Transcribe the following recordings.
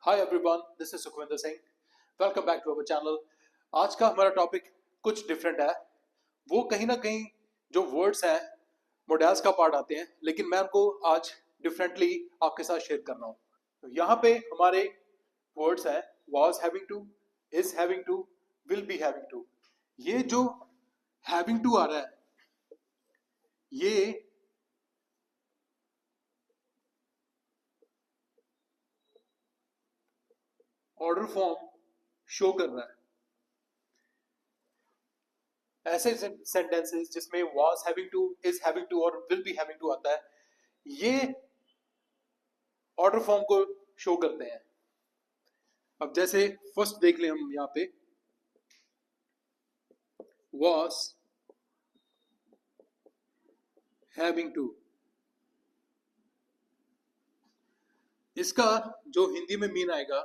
Hi everyone, this is Sukhvinder Singh. Welcome back to our channel. आज का हमारा टॉपिक कुछ डिफरेंट है। वो कहीं ना कहीं जो वर्ड्स हैं मोडेल्स का पार्ट आते हैं, लेकिन मैं उनको आज डिफरेंटली आपके साथ शेयर कर रहा हूँ। तो यहाँ पे हमारे वर्ड्स हैं was having to, is having to, will be having to. ये जो हैविंग टू आ रहा है, ये ऑर्डर फॉर्म शो कर रहा है। ऐसे सेंटेंसेस जिसमें was having to, is having to और will be having to आता है, ये ऑर्डर फॉर्म को शो करते हैं। अब जैसे फर्स्ट देख लें हम यहाँ पे was having to, इसका जो हिंदी में मीन आएगा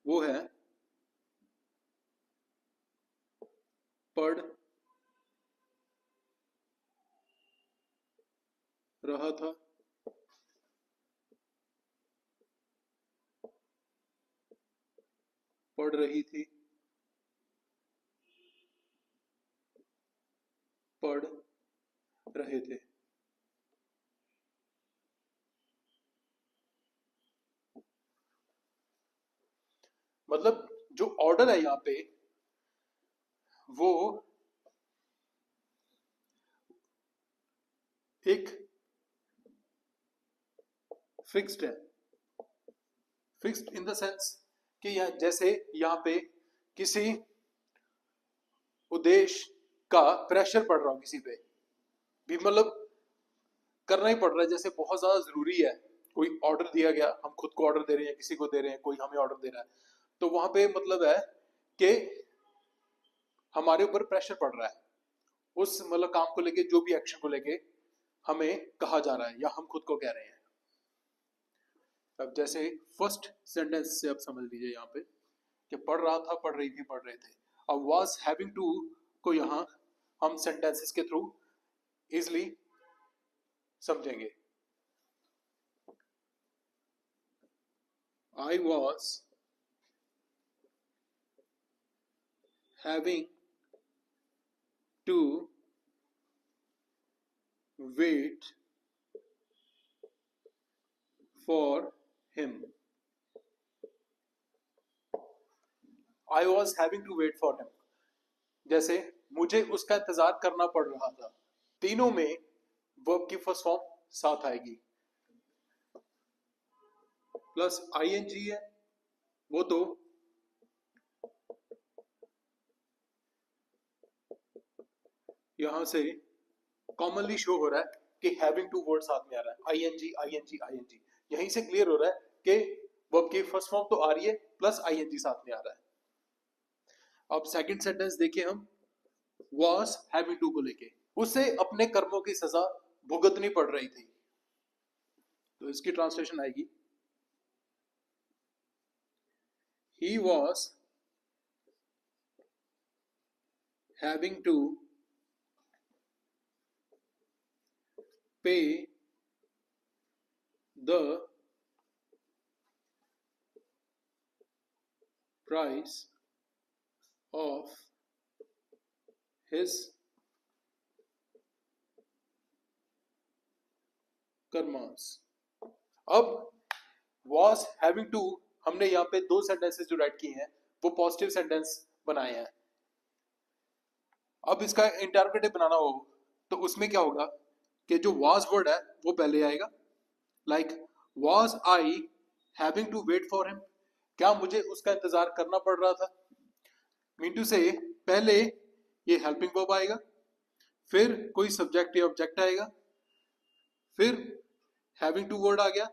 वो है पढ़ रहा था, पढ़ रही थी, पढ़ रहे थे। मतलब जो ऑर्डर है यहाँ पे वो एक फिक्स्ड है। फिक्स्ड इन द सेंस कि यह जैसे यहाँ पे किसी उद्देश्य का प्रेशर पड़ रहा हो, किसी पे भी मतलब करना ही पड़ रहा है, जैसे बहुत ज्यादा जरूरी है। कोई ऑर्डर दिया गया, हम खुद को ऑर्डर दे रहे हैं, किसी को दे रहे हैं, कोई हमें ऑर्डर दे रहा है, तो वहां पे मतलब है कि हमारे ऊपर प्रेशर पड़ रहा है उस मतलब काम को लेके, जो भी एक्शन को लेके हमें कहा जा रहा है या हम खुद को कह रहे हैं। अब जैसे फर्स्ट सेंटेंस से आप समझ लीजिए यहाँ पे कि पढ़ रहा था, पढ़ रही थी, पढ़ रहे थे। अब वाज हैविंग टू को यहाँ हम सेंटेंसेस के थ्रू इजिली समझेंगे। I was having to wait for him. I was having to wait for him, जैसे मुझे उसका इंतजार करना पड़ रहा था। तीनों में वर्ब की फर्स्ट फॉर्म साथ आएगी, प्लस आईएनजी है वो तो यहां से कॉमनली शो हो रहा है कि हैविंग टू वर्ड साथ में आ रहा है। आईएनजी आईएनजी आईएनजी, यहीं से क्लियर हो रहा है कि वर्ब की फर्स्ट फॉर्म तो आ रही है, प्लस आईएनजी साथ में आ रहा है। अब सेकंड सेंटेंस देखिए हम, was having to को लेके, उसे अपने कर्मों की सजा भुगतनी पड़ रही थी, तो इसकी ट्रांसलेशन आएगी he was having to pay the price of his karmas. अब was having to हमने यहाँ पे दो सेंटेंसेस जो राइट किए हैं वो पॉजिटिव सेंटेंस बनाए हैं। अब इसका इंटरप्रेटिव बनाना हो तो उसमें क्या होगा कि जो was वर्ड है वो पहले आएगा, like was I having to wait for him, क्या मुझे उसका इंतजार करना पड़ रहा था। मीन टू से पहले ये हेल्पिंग वर्ब आएगा, फिर कोई सब्जेक्ट या ऑब्जेक्ट आएगा, फिर हैविंग टू वर्ड आ गया,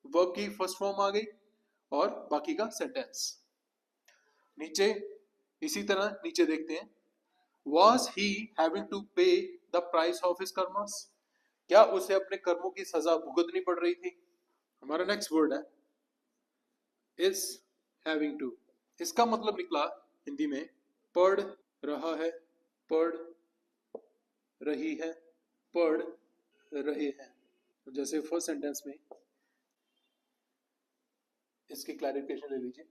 वर्ब की फर्स्ट फॉर्म आ गई और बाकी का सेंटेंस। नीचे इसी तरह नीचे देखते हैं, was he having to pay the price of his karmas, क्या उसे अपने कर्मों की सजा भुगतनी पड़ रही थी। हमारा नेक्स्ट वर्ड है is having to, इसका मतलब निकला हिंदी में पढ़ रहा है, पढ़ रही है, पढ़ रहे हैं। तो जैसे फर्स्ट सेंटेंस में इसकी क्लैरिफिकेशन ले लीजिए।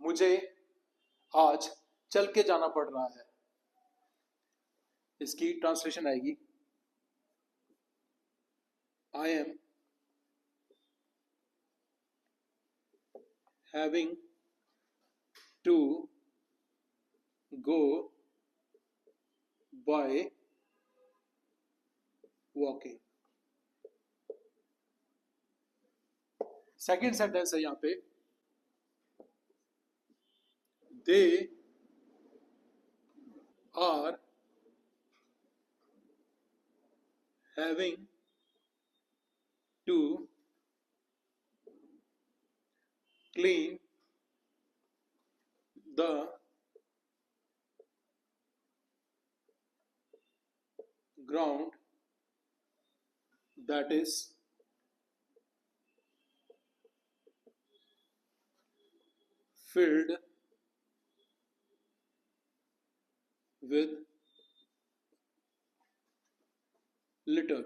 मुझे आज चल के जाना पड़ रहा है, इसकी ट्रांसलेशन आएगी I am having to go by walking. Second sentence है यहां पे, they are having to clean the ground that is filled with litter।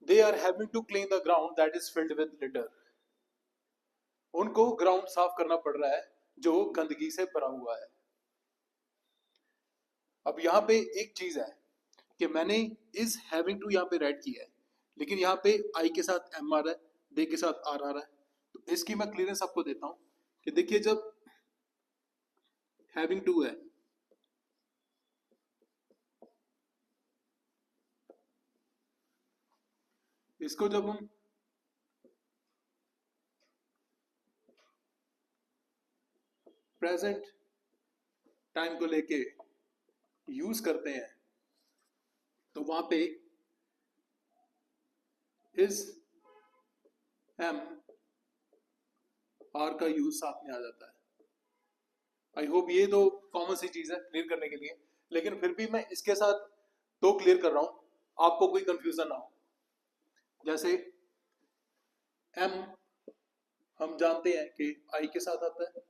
They are having to clean the ground that is filled with litter। उनको ground साफ करना पड़ रहा है जो गंदगी से भरा हुआ है। अब यहाँ पे एक चीज है कि मैंने इज हैविंग टू यहाँ पे राइट किया है, लेकिन यहाँ पे आई के साथ एम आ रहा है, दे के साथ आर आ रहा है। तो इसकी मैं क्लियरेंस आपको देता हूं कि देखिए जब हैविंग टू है, इसको जब हम प्रेजेंट टाइम को लेके यूज करते हैं तो वहां पे इज एम आर का यूज साथ में आ जाता है। आई होप ये तो कॉमन सी चीज है क्लियर करने के लिए, लेकिन फिर भी मैं इसके साथ दो क्लियर कर रहा हूं, आपको कोई कंफ्यूजन ना हो। जैसे एम हम जानते हैं कि आई के साथ आता है,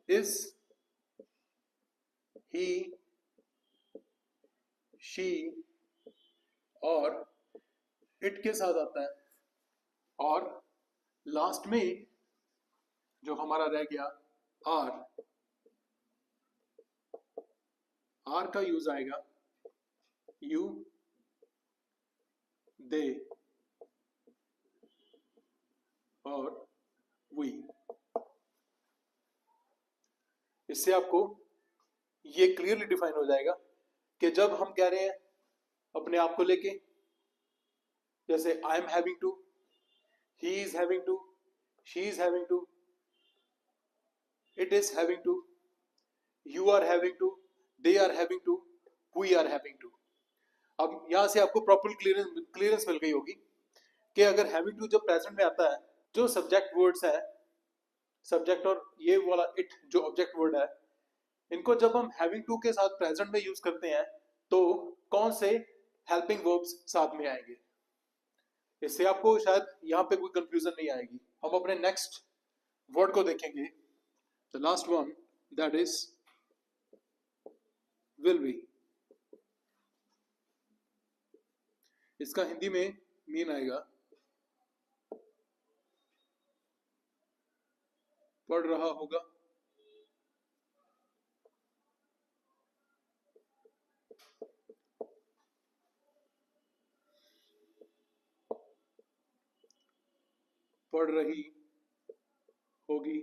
इज ही शी और इट के साथ आता है, और लास्ट में जो हमारा रह गया आर, आर का यूज आएगा यू, दे और वी। इससे आपको ये क्लियरली डिफाइन हो जाएगा कि जब हम कह रहे हैं अपने आप को लेके, जैसे I am having to, he is having to, she is having to, it is having to, you are having to, they are having to, we are having to. अब यहां से आपको प्रॉपर क्लियरेंस मिल गई होगी कि अगर हैविंग टू जब प्रेजेंट में आता है, जो सब्जेक्ट वर्ड्स है, सब्जेक्ट और ये वाला इट जो ऑब्जेक्ट वर्ड है, इनको जब हम हैविंग टू के साथ प्रेजेंट में यूज करते हैं तो कौन से हेल्पिंग वर्ब्स साथ में आएंगे। इससे आपको शायद यहाँ पे कोई कंफ्यूजन नहीं आएगी। हम अपने नेक्स्ट वर्ड को देखेंगे, the last one, that is will be. इसका हिंदी में मीन आएगा पढ़ रहा होगा, पढ़ रही होगी,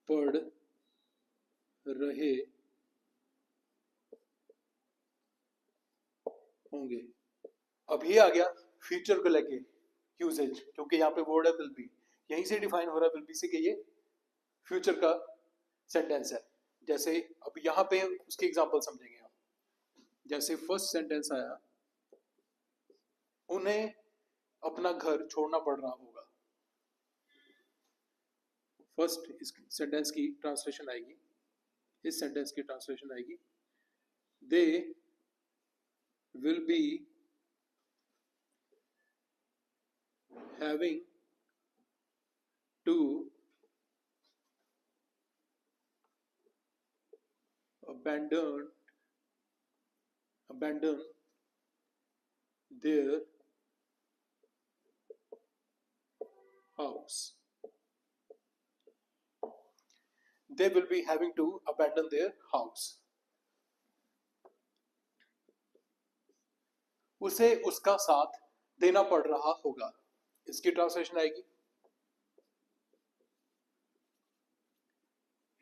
पढ़ रहे होंगे। अब ये आ गया फ्यूचर को लेके यूजेज, क्योंकि यहाँ पे वर्ड है विल बी, यहीं से डिफाइन हो रहा है विल बी से कि ये फ्यूचर का सेंटेंस है। जैसे अब यहाँ पे उसकी एग्जांपल समझेंगे हम। जैसे फर्स्ट सेंटेंस आया, उन्हें अपना घर छोड़ना पड़ रहा होगा। फर्स्ट इस सेंटेंस की ट्रांसलेशन आएगी, इस सेंटेंस की ट्रांसलेशन आएगी, they will be having to abandon their house. They will be having to abandon their house. उसे उसका साथ देना पड़ रहा होगा. इसकी ट्रांसलेशन आएगी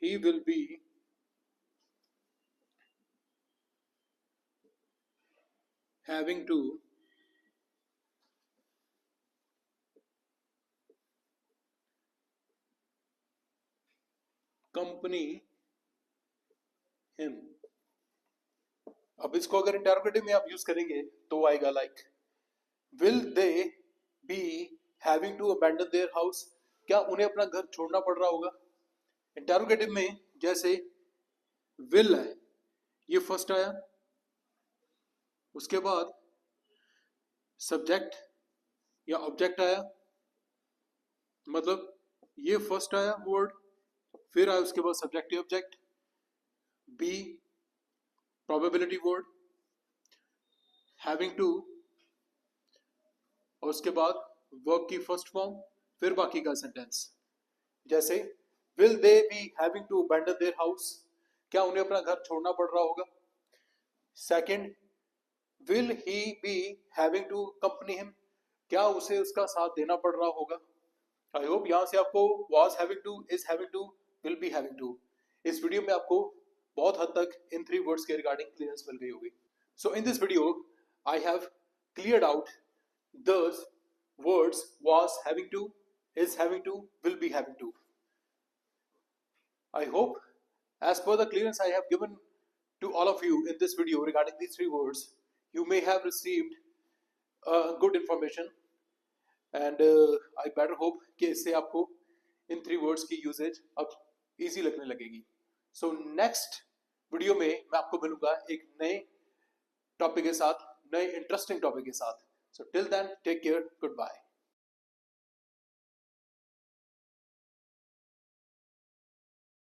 he will be having to accompany him. अब इसको अगर इंटरोगेटिव में आप यूज करेंगे तो आएगा like will they be having to abandon their house. क्या उन्हें अपना घर छोड़ना पड़ रहा होगा. इंटरोगेटिव में जैसे विल है, ये फर्स्ट आया, उसके बाद सब्जेक्ट या ऑब्जेक्ट आया, मतलब ये फर्स्ट आया वर्ड, फिर आया उसके बाद subjective object, be probability word, having to, और उसके बाद वर्ब की फर्स्ट फॉर्म, फिर बाकी का सेंटेंस. जैसे will they be having to abandon their house, क्या उन्हें अपना घर छोड़ना पड़ रहा होगा. Second, will he be having to company him, क्या उसे उसका साथ देना पड़ रहा होगा. आई होप यहां से आपको was having to, is having to, will be having to, इस वीडियो में आपको बहुत हद तक इन 3 वर्ड्स के रिगार्डिंग क्लियरेंस मिल गई होगी. So in this video I have cleared out the words was having to, is having to, will be having to. I hope as per the clearance I have given to all of you in this video regarding these 3 words, you may have received good information, and I better hope कि इससे आपको इन 3 words की usage अब easy लगने लगेगी. So next video में मैं आपको मिलूंगा एक नए टॉपिक के साथ, नए इंटरेस्टिंग टॉपिक के साथ. So till then take care, good bye.